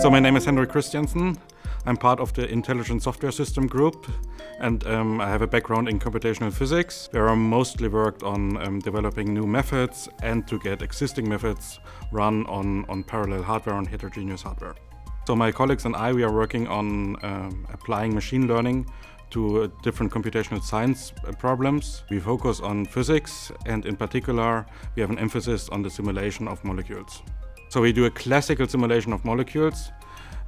So my name is Henrik Christiansen. I'm part of the Intelligent Software System group, and I have a background in computational physics, where I mostly worked on developing new methods and to get existing methods run on parallel hardware and heterogeneous hardware. So my colleagues and I, we are working on applying machine learning to different computational science problems. We focus on physics, and in particular, we have an emphasis on the simulation of molecules. So we do a classical simulation of molecules,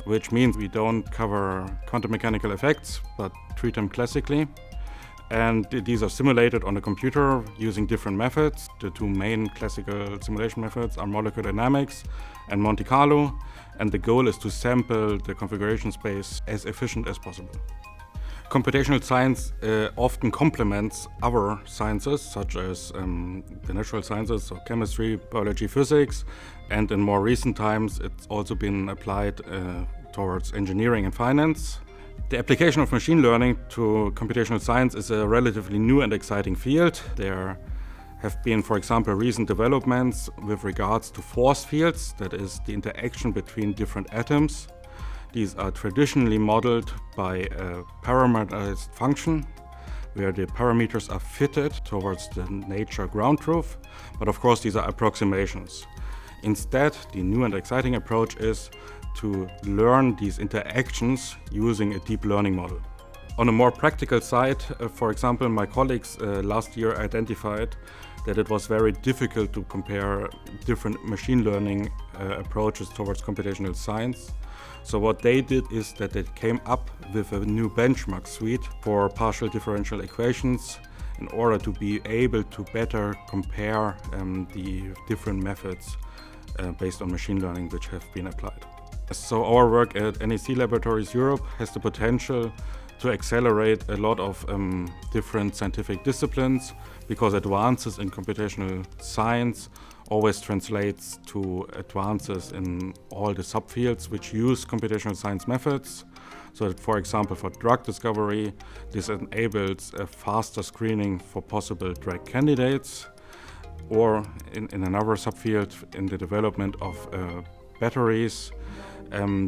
which means we don't cover quantum mechanical effects, but treat them classically. And these are simulated on a computer using different methods. The two main classical simulation methods are molecular dynamics and Monte Carlo, and the goal is to sample the configuration space as efficient as possible. Computational science often complements other sciences, such as the natural sciences, so chemistry, biology, physics, and in more recent times it's also been applied towards engineering and finance. The application of machine learning to computational science is a relatively new and exciting field. There have been, for example, recent developments with regards to force fields, that is, the interaction between different atoms. These are traditionally modeled by a parameterized function, where the parameters are fitted towards the nature ground truth, but of course these are approximations. Instead, the new and exciting approach is to learn these interactions using a deep learning model. On a more practical side, for example, my colleagues last year identified that it was very difficult to compare different machine learning approaches towards computational science. So what they did is that they came up with a new benchmark suite for partial differential equations in order to be able to better compare the different methods based on machine learning which have been applied. So our work at NEC Laboratories Europe has the potential to accelerate a lot of different scientific disciplines, because advances in computational science always translates to advances in all the subfields which use computational science methods. So that, for example, for drug discovery, this enables a faster screening for possible drug candidates, or in another subfield, in the development of batteries.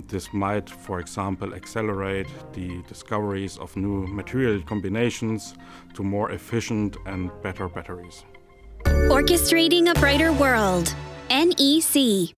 This might, for example, accelerate the discoveries of new material combinations to more efficient and better batteries. Orchestrating a brighter world. NEC.